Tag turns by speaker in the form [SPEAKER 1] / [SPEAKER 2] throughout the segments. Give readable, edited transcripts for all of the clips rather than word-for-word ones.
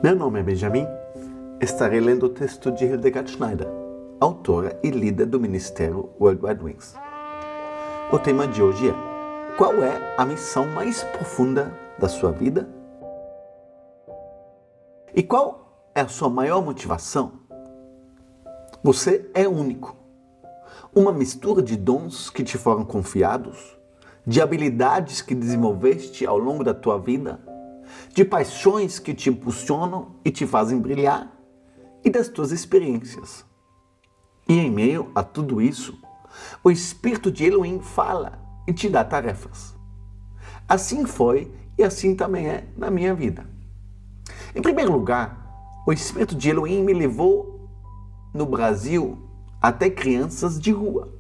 [SPEAKER 1] Meu nome é Benjamin. Estarei lendo o texto de Hildegard Schneider, autora e líder do Ministério World Wide Wings. O tema de hoje é: qual é a missão mais profunda da sua vida? E qual é a sua maior motivação? Você é único. Uma mistura de dons que te foram confiados, de habilidades que desenvolveste ao longo da tua vida, de paixões que te impulsionam e te fazem brilhar, e das tuas experiências. E em meio a tudo isso, o Espírito de Elohim fala e te dá tarefas. Assim foi e assim também é na minha vida. Em primeiro lugar, o Espírito de Elohim me levou no Brasil até crianças de rua,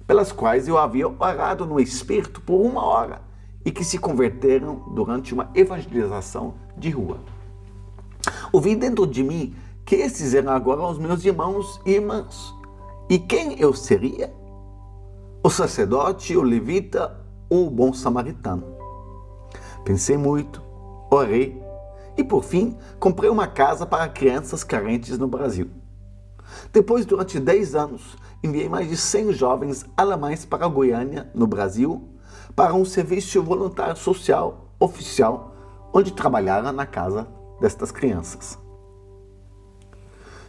[SPEAKER 1] pelas quais eu havia orado no Espírito por 1 hora e que se converteram durante uma evangelização de rua. Ouvi dentro de mim que esses eram agora os meus irmãos e irmãs. E quem eu seria? O sacerdote, o levita ou o bom samaritano? Pensei muito, orei e por fim comprei uma casa para crianças carentes no Brasil. Depois, durante 10 anos, enviei mais de 100 jovens alemães para Goiânia, no Brasil, para um serviço voluntário social oficial, onde trabalharam na casa destas crianças.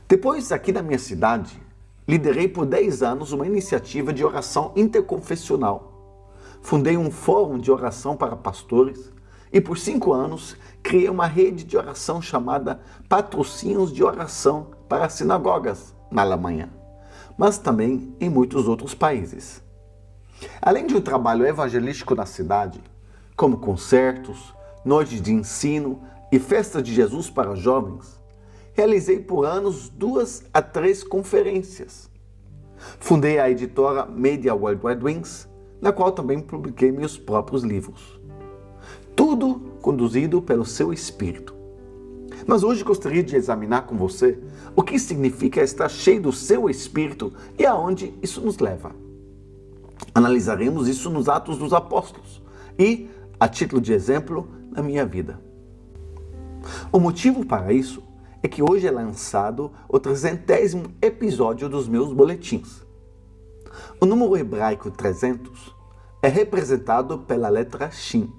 [SPEAKER 1] Depois, aqui na minha cidade, liderei por 10 anos uma iniciativa de oração interconfessional. Fundei um fórum de oração para pastores e por 5 anos criei uma rede de oração chamada Patrocínios de Oração para Sinagogas, na Alemanha, mas também em muitos outros países. Além de um trabalho evangelístico na cidade, como concertos, noites de ensino e festas de Jesus para jovens, realizei por anos 2 a 3 conferências. Fundei a editora Media World Wide Wings, na qual também publiquei meus próprios livros. Tudo conduzido pelo seu Espírito. Mas hoje gostaria de examinar com você o que significa estar cheio do seu Espírito e aonde isso nos leva. Analisaremos isso nos Atos dos Apóstolos e, a título de exemplo, na minha vida. O motivo para isso é que hoje é lançado o 300º episódio dos meus boletins. O número hebraico 300 é representado pela letra Shin.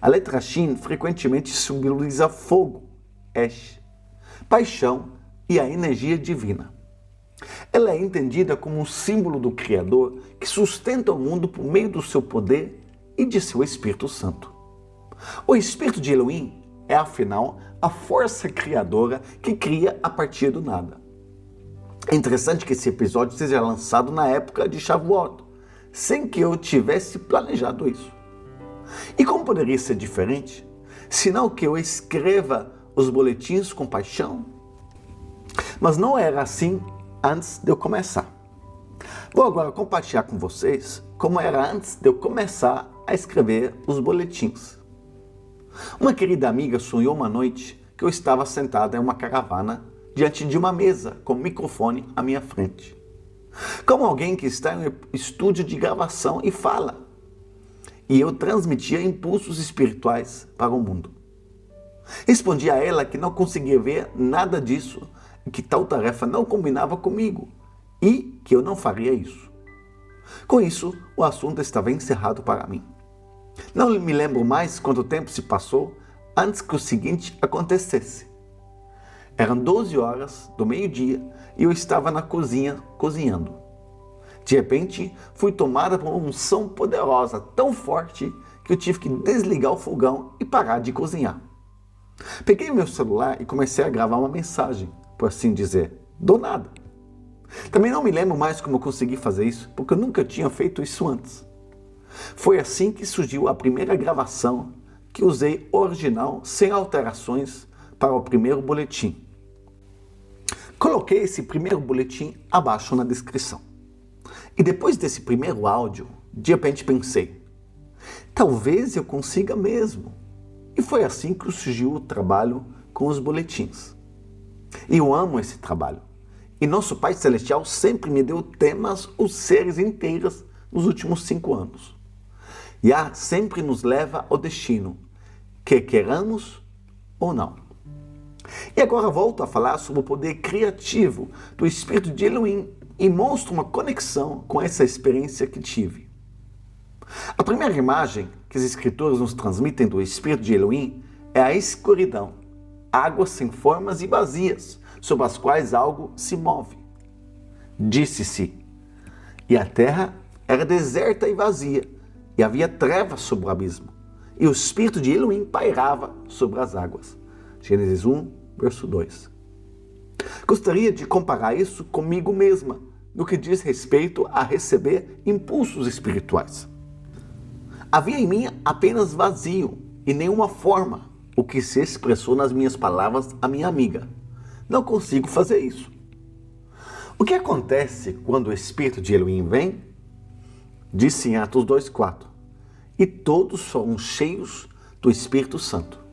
[SPEAKER 1] A letra Shin frequentemente simboliza fogo, Esh, paixão e a energia divina. Ela é entendida como um símbolo do Criador que sustenta o mundo por meio do seu poder e de seu Espírito Santo. O Espírito de Elohim é, afinal, a força criadora que cria a partir do nada. É interessante que esse episódio seja lançado na época de Shavuot, sem que eu tivesse planejado isso. E como poderia ser diferente, senão que eu escreva os boletins com paixão? Mas não era assim antes de eu começar. Vou agora compartilhar com vocês como era antes de eu começar a escrever os boletins. Uma querida amiga sonhou uma noite que eu estava sentada em uma caravana diante de uma mesa com um microfone à minha frente. Como alguém que está em um estúdio de gravação e fala. E eu transmitia impulsos espirituais para o mundo. Respondi a ela que não conseguia ver nada disso e que tal tarefa não combinava comigo e que eu não faria isso. Com isso, o assunto estava encerrado para mim. Não me lembro mais quanto tempo se passou antes que o seguinte acontecesse. Eram 12 horas do meio-dia e eu estava na cozinha cozinhando. De repente, fui tomada por uma unção poderosa, tão forte que eu tive que desligar o fogão e parar de cozinhar. Peguei meu celular e comecei a gravar uma mensagem, por assim dizer, do nada. Também não me lembro mais como eu consegui fazer isso, porque eu nunca tinha feito isso antes. Foi assim que surgiu a primeira gravação, que usei original, sem alterações, para o primeiro boletim. Coloquei esse primeiro boletim abaixo na descrição. E depois desse primeiro áudio, de repente pensei, talvez eu consiga mesmo. E foi assim que surgiu o trabalho com os boletins. E eu amo esse trabalho. E nosso Pai Celestial sempre me deu temas ou séries inteiras nos últimos 5 anos. sempre nos leva ao destino, quer queiramos ou não. E agora volto a falar sobre o poder criativo do Espírito de Elohim e mostro uma conexão com essa experiência que tive. A primeira imagem que os escritores nos transmitem do Espírito de Elohim é a escuridão, águas sem formas e vazias, sobre as quais algo se move. Disse-se, e a terra era deserta e vazia, e havia trevas sobre o abismo, e o Espírito de Elohim pairava sobre as águas. Gênesis 1, verso 2. Gostaria de comparar isso comigo mesma, no que diz respeito a receber impulsos espirituais. Havia em mim apenas vazio e nenhuma forma, o que se expressou nas minhas palavras à minha amiga. Não consigo fazer isso. O que acontece quando o Espírito de Elohim vem? Disse em Atos 2,4. E todos foram cheios do Espírito Santo.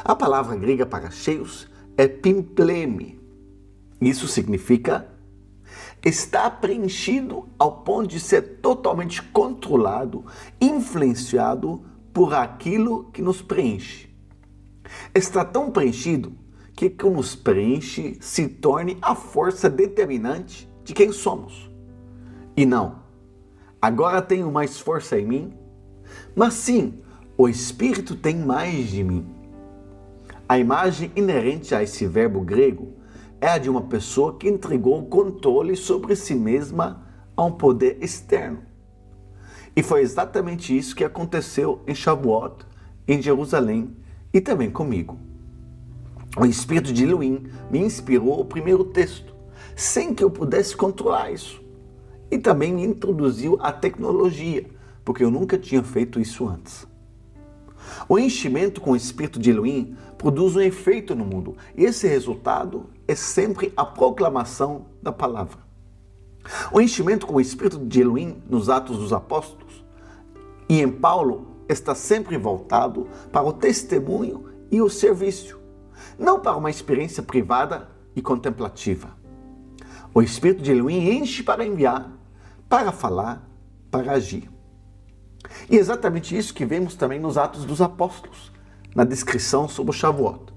[SPEAKER 1] A palavra grega para cheios é pimpleme. Isso significa estar preenchido ao ponto de ser totalmente controlado, influenciado por aquilo que nos preenche. Está tão preenchido que o que nos preenche se torne a força determinante de quem somos. E não, agora tenho mais força em mim, mas sim, o Espírito tem mais de mim. A imagem inerente a esse verbo grego é a de uma pessoa que entregou o controle sobre si mesma a um poder externo. E foi exatamente isso que aconteceu em Shavuot, em Jerusalém e também comigo. O Espírito de Elohim me inspirou o primeiro texto, sem que eu pudesse controlar isso. E também me introduziu à tecnologia, porque eu nunca tinha feito isso antes. O enchimento com o Espírito de Elohim produz um efeito no mundo, e esse resultado é sempre a proclamação da palavra. O enchimento com o Espírito de Elohim nos Atos dos Apóstolos e em Paulo está sempre voltado para o testemunho e o serviço, não para uma experiência privada e contemplativa. O Espírito de Elohim enche para enviar, para falar, para agir. E é exatamente isso que vemos também nos Atos dos Apóstolos, na descrição sobre o Shavuot.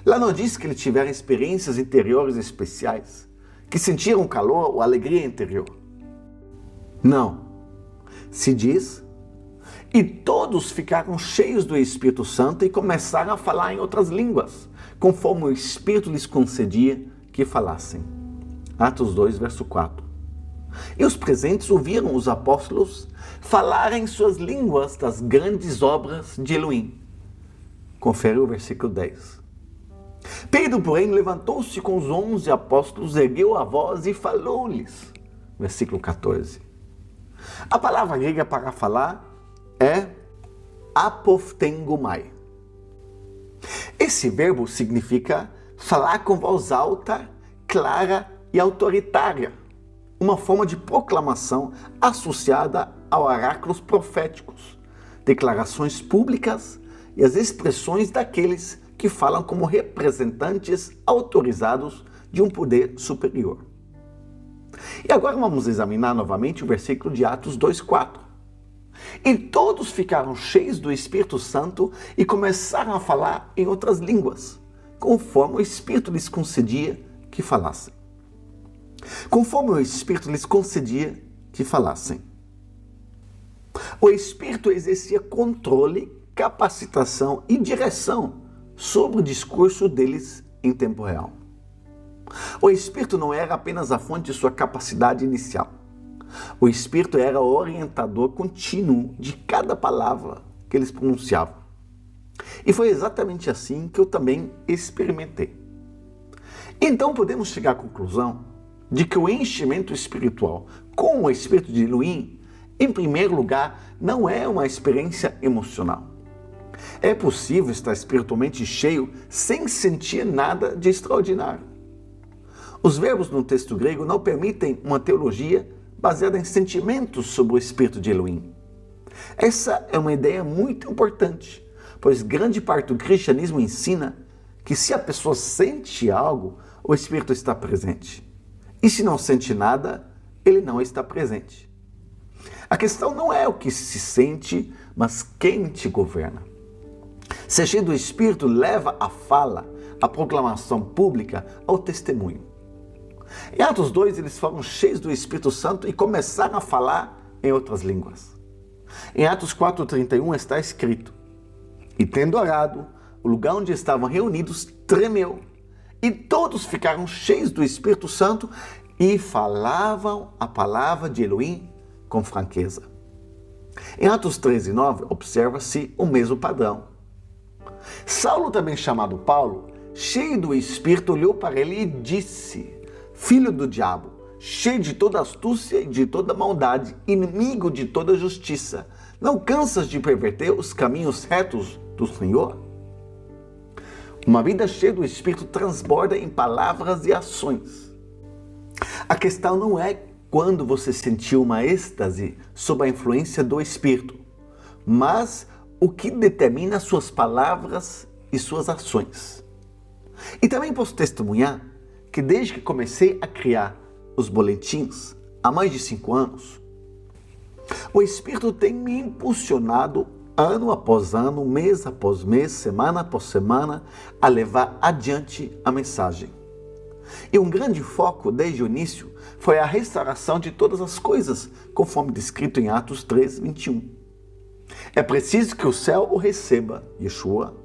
[SPEAKER 1] Lá não diz que eles tiveram experiências interiores especiais, que sentiram calor ou alegria interior. Não. Se diz, e todos ficaram cheios do Espírito Santo e começaram a falar em outras línguas, conforme o Espírito lhes concedia que falassem. Atos 2, verso 4. E os presentes ouviram os apóstolos falarem em suas línguas das grandes obras de Elohim. Confere o versículo 10. Pedro, porém, levantou-se com os 11 apóstolos, ergueu a voz e falou-lhes. Versículo 14. A palavra grega para falar é apoftengomai. Esse verbo significa falar com voz alta, clara e autoritária. Uma forma de proclamação associada a oráculos proféticos, declarações públicas e as expressões daqueles que falam como representantes autorizados de um poder superior. E agora vamos examinar novamente o versículo de Atos 2,4. E todos ficaram cheios do Espírito Santo e começaram a falar em outras línguas, conforme o Espírito lhes concedia que falassem. Conforme o Espírito lhes concedia que falassem. O Espírito exercia controle, capacitação e direção sobre o discurso deles em tempo real. O Espírito não era apenas a fonte de sua capacidade inicial. O Espírito era o orientador contínuo de cada palavra que eles pronunciavam. E foi exatamente assim que eu também experimentei. Então podemos chegar à conclusão de que o enchimento espiritual com o Espírito de Elohim, em primeiro lugar, não é uma experiência emocional. É possível estar espiritualmente cheio sem sentir nada de extraordinário. Os verbos no texto grego não permitem uma teologia baseada em sentimentos sobre o Espírito de Elohim. Essa é uma ideia muito importante, pois grande parte do cristianismo ensina que se a pessoa sente algo, o Espírito está presente. E se não sente nada, ele não está presente. A questão não é o que se sente, mas quem te governa. Ser cheio do Espírito leva a fala, a proclamação pública, ao testemunho. Em Atos 2, eles foram cheios do Espírito Santo e começaram a falar em outras línguas. Em Atos 4,31 está escrito: E tendo orado, o lugar onde estavam reunidos tremeu, e todos ficaram cheios do Espírito Santo e falavam a palavra de Elohim com franqueza. Em Atos 13,9 observa-se o mesmo padrão. Saulo, também chamado Paulo, cheio do Espírito, olhou para ele e disse: Filho do diabo, cheio de toda astúcia e de toda maldade, inimigo de toda justiça, não cansas de perverter os caminhos retos do Senhor? Uma vida cheia do Espírito transborda em palavras e ações. A questão não é quando você sentiu uma êxtase sob a influência do Espírito, mas o que determina suas palavras e suas ações. E também posso testemunhar que desde que comecei a criar os boletins, há mais de 5 anos, o Espírito tem me impulsionado ano após ano, mês após mês, semana após semana, a levar adiante a mensagem. E um grande foco desde o início foi a restauração de todas as coisas, conforme descrito em Atos 3:21. É preciso que o céu o receba, Yeshua,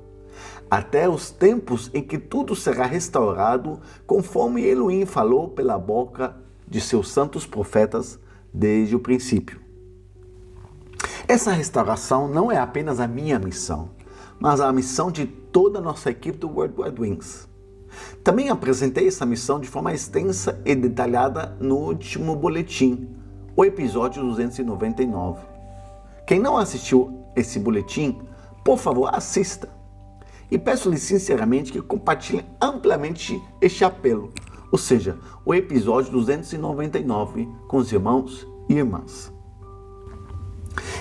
[SPEAKER 1] até os tempos em que tudo será restaurado, conforme Elohim falou pela boca de seus santos profetas desde o princípio. Essa restauração não é apenas a minha missão, mas a missão de toda a nossa equipe do World Wide Wings. Também apresentei essa missão de forma extensa e detalhada no último boletim, o episódio 299. Quem não assistiu esse boletim, por favor, assista. E peço-lhe sinceramente que compartilhe amplamente este apelo, ou seja, o episódio 299 com os irmãos e irmãs.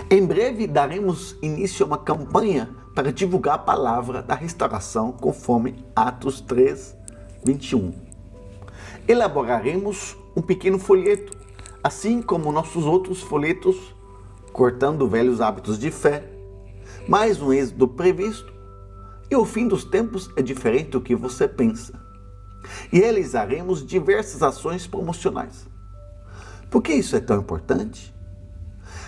[SPEAKER 1] Em breve daremos início a uma campanha para divulgar a palavra da restauração conforme Atos 3:21. Elaboraremos um pequeno folheto, assim como nossos outros folhetos, cortando velhos hábitos de fé, mais um êxodo previsto, e o fim dos tempos é diferente do que você pensa. E realizaremos diversas ações promocionais. Por que isso é tão importante?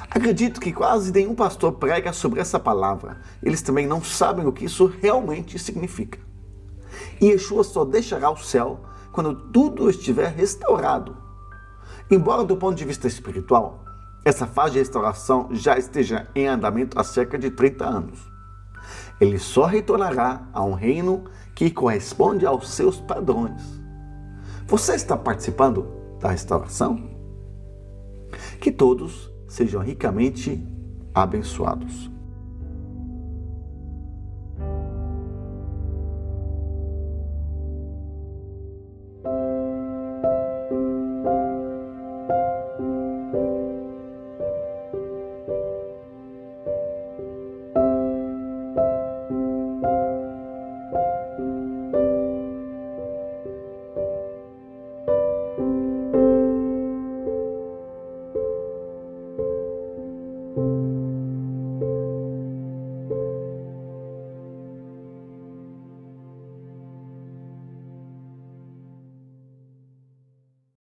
[SPEAKER 1] Acredito que quase nenhum pastor prega sobre essa palavra. Eles também não sabem o que isso realmente significa. E Yeshua só deixará o céu quando tudo estiver restaurado. Embora do ponto de vista espiritual, essa fase de restauração já esteja em andamento há cerca de 30 anos. Ele só retornará a um reino que corresponde aos seus padrões. Você está participando da restauração? Que todos sejam ricamente abençoados.